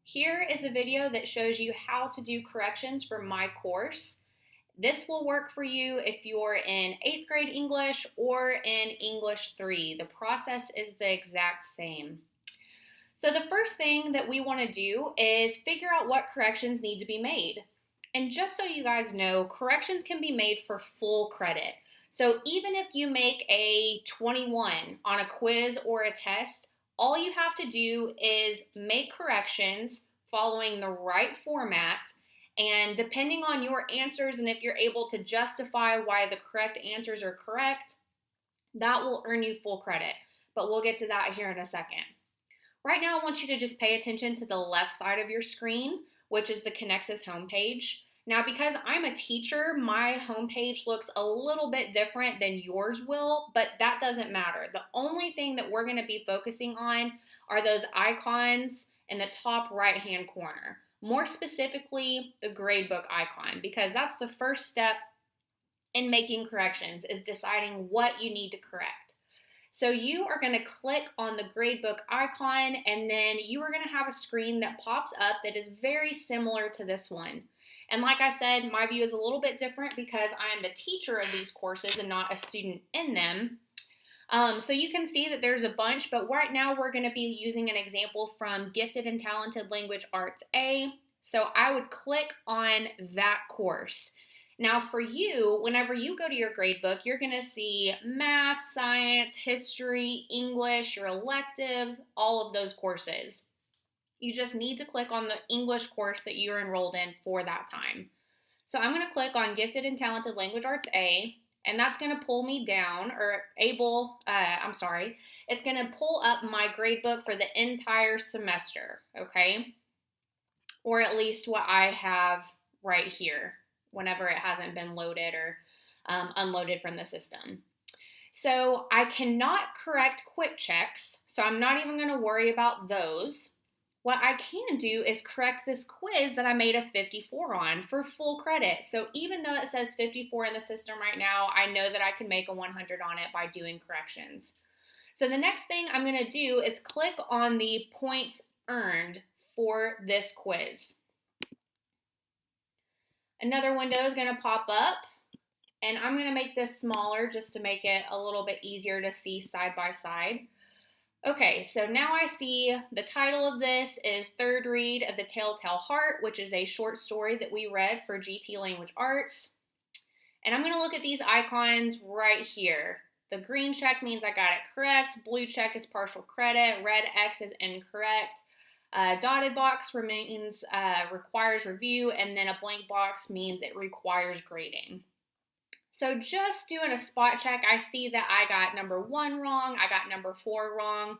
Here is a video that shows you how to do corrections for my course. This will work for you if you're in 8th grade English or in English 3. The process is the exact same. So the first thing that we want to do is figure out what corrections need to be made. And just so you guys know, corrections can be made for full credit. So even if you make a 21 on a quiz or a test, all you have to do is make corrections following the right format, and depending on your answers and if you're able to justify why the correct answers are correct, that will earn you full credit. But we'll get to that here in a second. Right now, I want you to just pay attention to the left side of your screen, which is the Connexus homepage. Now, because I'm a teacher, my homepage looks a little bit different than yours will, but that doesn't matter. The only thing that we're going to be focusing on are those icons in the top right-hand corner. More specifically, the gradebook icon, because that's the first step in making corrections, is deciding what you need to correct. So you are going to click on the gradebook icon, and then you are going to have a screen that pops up that is very similar to this one. And like I said, my view is a little bit different because I am the teacher of these courses and not a student in them. So you can see that there's a bunch, but right now we're going to be using an example from Gifted and Talented Language Arts A. So I would click on that course. Now for you, whenever you go to your gradebook, you're going to see math, science, history, English, your electives, all of those courses. You just need to click on the English course that you're enrolled in for that time. So I'm going to click on Gifted and Talented Language Arts A, and that's going to pull me down, or it's going to pull up my gradebook for the entire semester, okay? Or at least what I have right here, whenever it hasn't been loaded or unloaded from the system. So I cannot correct quick checks, so I'm not even going to worry about those. What I can do is correct this quiz that I made a 54 on for full credit. So even though it says 54 in the system right now, I know that I can make a 100 on it by doing corrections. So the next thing I'm going to do is click on the points earned for this quiz. Another window is going to pop up, and I'm going to make this smaller just to make it a little bit easier to see side by side. Okay, so now I see the title of this is Third Read of the Telltale Heart, which is a short story that we read for GT Language Arts. And I'm going to look at these icons right here. The green check means I got it correct, blue check is partial credit, red X is incorrect, dotted box means requires review, and then a blank box means it requires grading. So just doing a spot check, I see that I got number 1 wrong, I got number 4 wrong.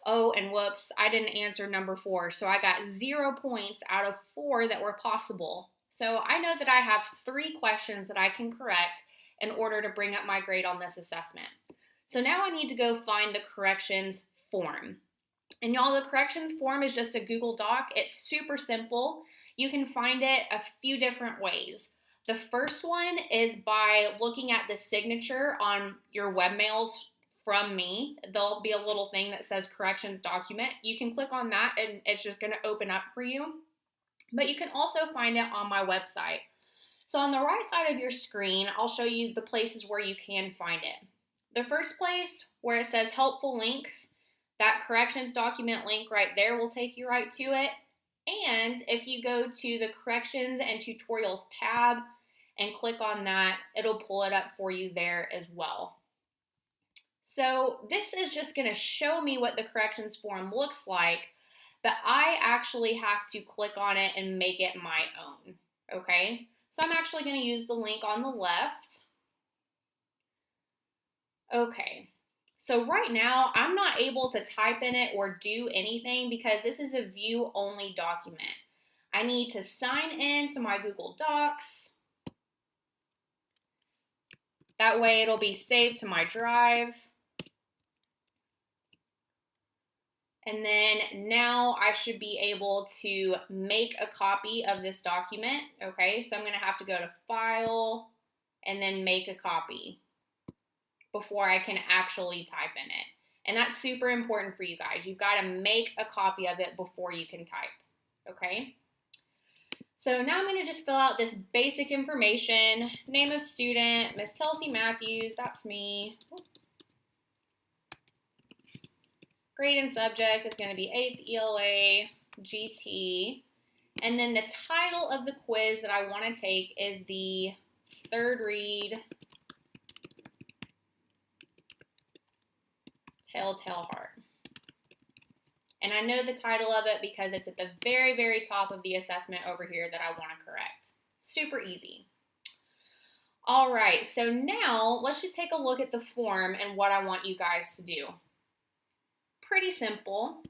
Oh, and whoops, I didn't answer number 4. So I got 0 points out of 4 that were possible. So I know that I have 3 questions that I can correct in order to bring up my grade on this assessment. So now I need to go find the corrections form. And y'all, the corrections form is just a Google Doc. It's super simple. You can find it a few different ways. The first one is by looking at the signature on your webmails from me. There'll be a little thing that says corrections document. You can click on that and it's just going to open up for you. But you can also find it on my website. So on the right side of your screen, I'll show you the places where you can find it. The first place where it says helpful links, that corrections document link right there will take you right to it. And if you go to the corrections and tutorials tab and click on that, it'll pull it up for you there as well. So this is just going to show me what the corrections form looks like, but I actually have to click on it and make it my own, okay? So I'm actually going to use the link on the left. Okay. So right now, I'm not able to type in it or do anything because this is a view-only document. I need to sign in to my Google Docs. That way it'll be saved to my drive. And then now I should be able to make a copy of this document. Okay, so I'm going to have to go to File and then Make a Copy before I can actually type in it. And that's super important for you guys. You've got to make a copy of it before you can type. okay? So now I'm going to just fill out this basic information. Name of student, Miss Kelsey Matthews, that's me. Grade and subject is going to be 8th ELA GT. And then the title of the quiz that I want to take is the third read Telltale Heart. And I know the title of it because it's at the very, very top of the assessment over here that I want to correct. Super easy. All right, so now let's just take a look at the form and what I want you guys to do. Pretty simple.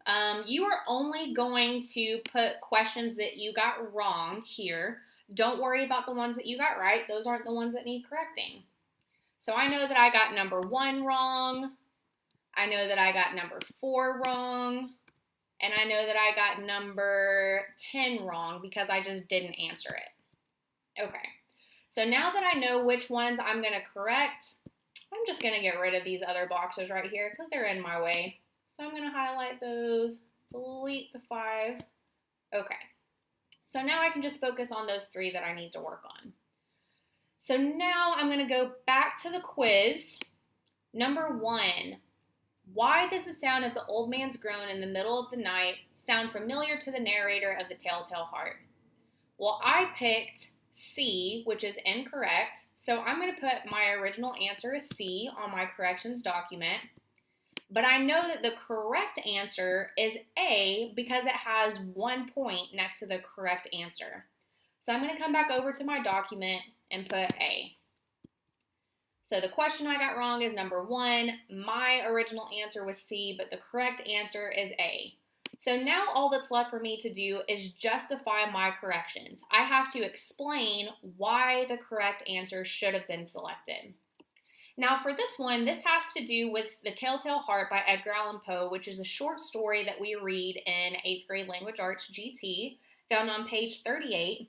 You are only going to put questions that you got wrong here. Don't worry about the ones that you got right. Those aren't the ones that need correcting. So I know that I got number 1 wrong. I know that I got number 4 wrong. And I know that I got number 10 wrong because I just didn't answer it. Okay, so now that I know which ones I'm going to correct, I'm just going to get rid of these other boxes right here because they're in my way. So I'm going to highlight those, delete the 5. Okay, so now I can just focus on those 3 that I need to work on. So now I'm going to go back to the quiz. Number 1. Why does the sound of the old man's groan in the middle of the night sound familiar to the narrator of the Telltale Heart? Well, I picked C, which is incorrect, so I'm going to put my original answer as C on my corrections document. But I know that the correct answer is A because it has 1 point next to the correct answer. So I'm going to come back over to my document and put A. So the question I got wrong is number 1. My original answer was C, but the correct answer is A. So now all that's left for me to do is justify my corrections. I have to explain why the correct answer should have been selected. Now for this one, this has to do with The Telltale Heart by Edgar Allan Poe, which is a short story that we read in 8th grade language arts GT, found on page 38.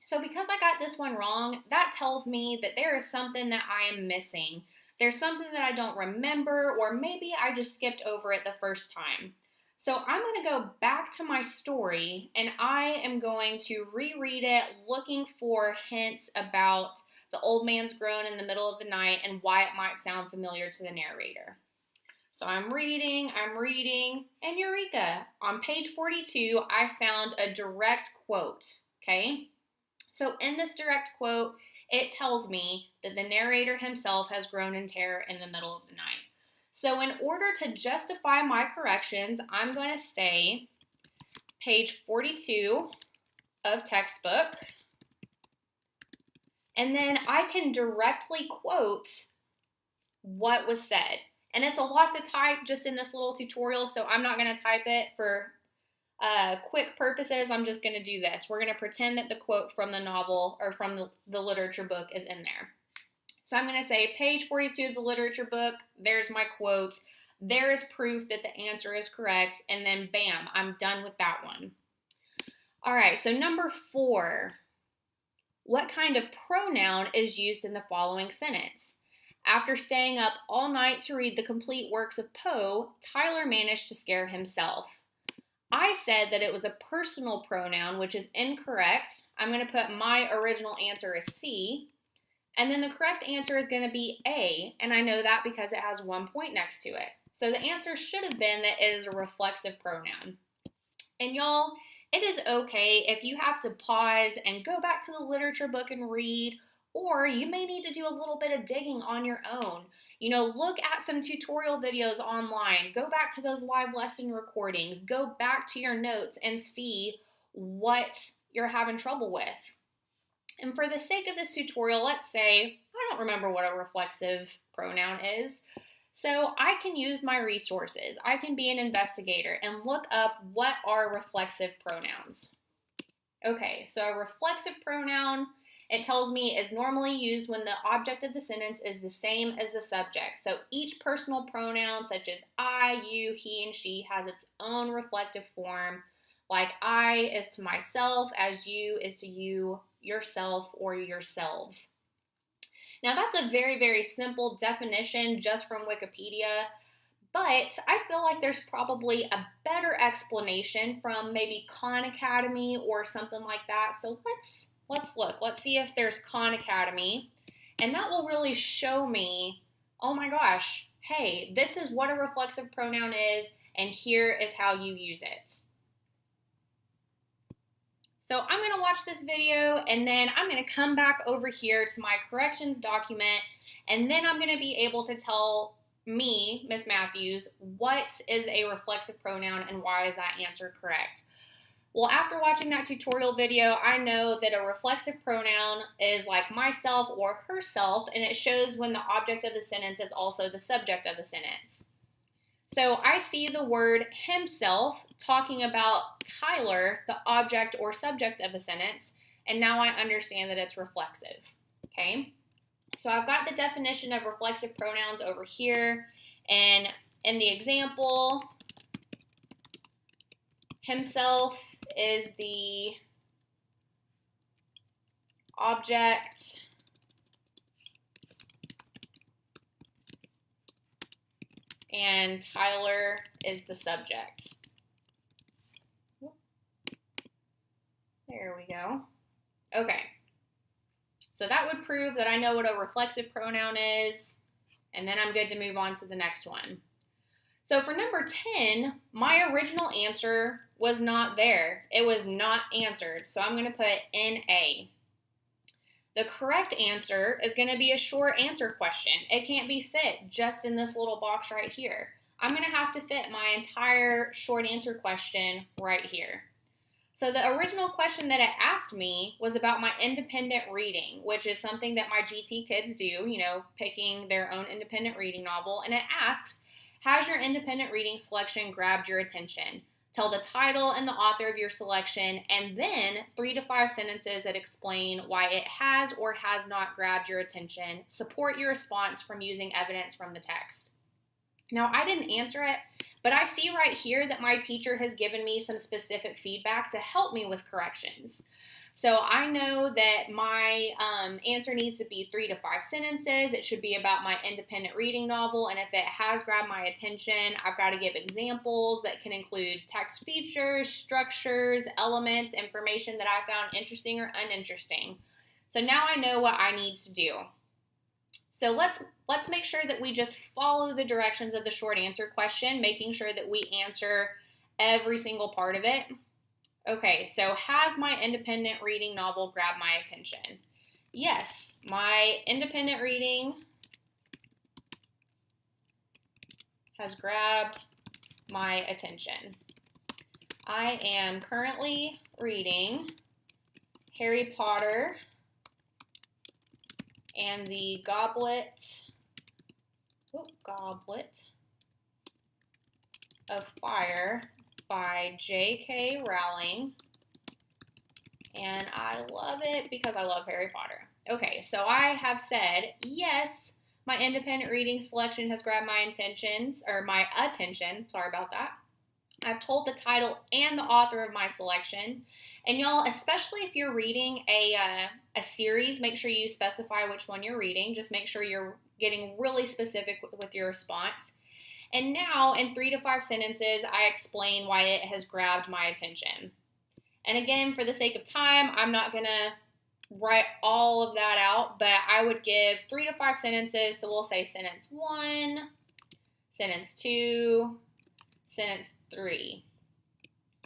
So because I got this one wrong, that tells me that there is something that I am missing. There's something that I don't remember, or maybe I just skipped over it the first time. So I'm going to go back to my story, and I am going to reread it, looking for hints about the old man's groan in the middle of the night and why it might sound familiar to the narrator. So I'm reading, and eureka! On page 42, I found a direct quote, okay? So in this direct quote, it tells me that the narrator himself has groaned in terror in the middle of the night. So in order to justify my corrections, I'm going to say page 42 of textbook, and then I can directly quote what was said. And it's a lot to type just in this little tutorial, so I'm not going to type it for quick purposes. I'm just going to do this. We're going to pretend that the quote from the novel or from the literature book is in there. So I'm going to say page 42 of the literature book, there's my quote. There is proof that the answer is correct, and then bam, I'm done with that one. All right, so number 4. What kind of pronoun is used in the following sentence? After staying up all night to read the complete works of Poe, Tyler managed to scare himself. I said that it was a personal pronoun, which is incorrect. I'm going to put my original answer as C. And then the correct answer is going to be A, and I know that because it has 1 point next to it. So the answer should have been that it is a reflexive pronoun. And y'all, it is okay if you have to pause and go back to the literature book and read, or you may need to do a little bit of digging on your own. You know, look at some tutorial videos online, go back to those live lesson recordings, go back to your notes and see what you're having trouble with. And for the sake of this tutorial, let's say I don't remember what a reflexive pronoun is. So I can use my resources. I can be an investigator and look up what are reflexive pronouns. Okay, so a reflexive pronoun, it tells me, is normally used when the object of the sentence is the same as the subject. So each personal pronoun, such as I, you, he, and she, has its own reflective form. Like I is to myself, as you is to you, yourself, or yourselves. Now that's a very, very simple definition just from Wikipedia, But I feel like there's probably a better explanation from maybe Khan Academy or something like that. So let's look. Let's see if there's Khan Academy. And that will really show me, oh my gosh, hey, this is what a reflexive pronoun is, and here is how you use it. So I'm going to watch this video, and then I'm going to come back over here to my corrections document, and then I'm going to be able to tell me, Miss Matthews, what is a reflexive pronoun and why is that answer correct? Well, after watching that tutorial video, I know that a reflexive pronoun is like myself or herself, and it shows when the object of the sentence is also the subject of the sentence. So I see the word himself talking about Tyler, the object or subject of the sentence, and now I understand that it's reflexive, okay? So I've got the definition of reflexive pronouns over here, and in the example, himself is the object and Tyler is the subject. There we go. Okay. So that would prove that I know what a reflexive pronoun is, and then I'm good to move on to the next one. So for number 10, my original answer was not there. It was not answered, so I'm going to put NA. The correct answer is going to be a short answer question. It can't be fit just in this little box right here. I'm going to have to fit my entire short answer question right here. So the original question that it asked me was about my independent reading, which is something that my GT kids do, you know, picking their own independent reading novel. And it asks, has your independent reading selection grabbed your attention? Tell the title and the author of your selection, and then 3 to 5 sentences that explain why it has or has not grabbed your attention. Support your response from using evidence from the text. Now, I didn't answer it, but I see right here that my teacher has given me some specific feedback to help me with corrections. So I know that my answer needs to be 3 to 5 sentences. It should be about my independent reading novel, and if it has grabbed my attention, I've got to give examples that can include text features, structures, elements, information that I found interesting or uninteresting. So now I know what I need to do. So let's make sure that we just follow the directions of the short answer question, making sure that we answer every single part of it. Okay, so has my independent reading novel grabbed my attention? Yes, my independent reading has grabbed my attention. I am currently reading Harry Potter and the Goblet of Fire by J.K. Rowling, and I love it because I love Harry Potter. Okay, so I have said, yes, my independent reading selection has grabbed my attention, sorry about that. I've told the title and the author of my selection, and y'all, especially if you're reading a series, make sure you specify which one you're reading. Just make sure you're getting really specific with your response. And now, in 3 to 5 sentences, I explain why it has grabbed my attention. And again, for the sake of time, I'm not going to write all of that out, but I would give 3 to 5 sentences. So we'll say sentence 1, sentence 2, sentence 3.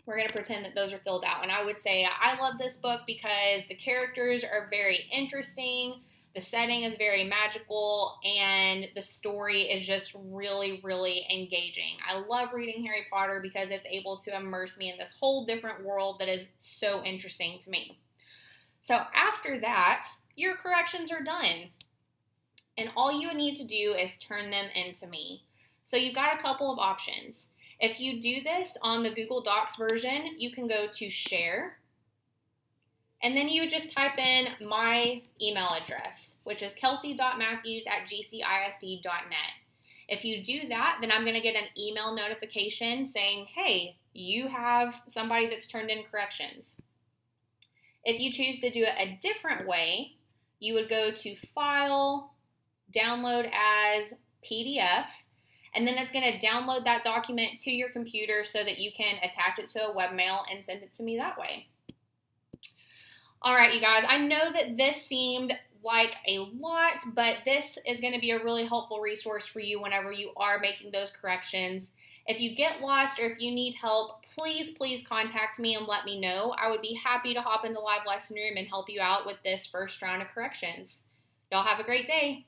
We're going to pretend that those are filled out. And I would say, I love this book because the characters are very interesting. The setting is very magical, and the story is just really, really engaging. I love reading Harry Potter because it's able to immerse me in this whole different world that is so interesting to me. So after that, your corrections are done. And all you need to do is turn them into me. So you've got a couple of options. If you do this on the Google Docs version, you can go to Share. And then you would just type in my email address, which is kelsey.matthews@gcisd.net. If you do that, then I'm going to get an email notification saying, hey, you have somebody that's turned in corrections. If you choose to do it a different way, you would go to File, Download as PDF, and then it's going to download that document to your computer so that you can attach it to a webmail and send it to me that way. All right, you guys, I know that this seemed like a lot, but this is going to be a really helpful resource for you whenever you are making those corrections. If you get lost or if you need help, please contact me and let me know. I would be happy to hop into live lesson room and help you out with this first round of corrections. Y'all have a great day.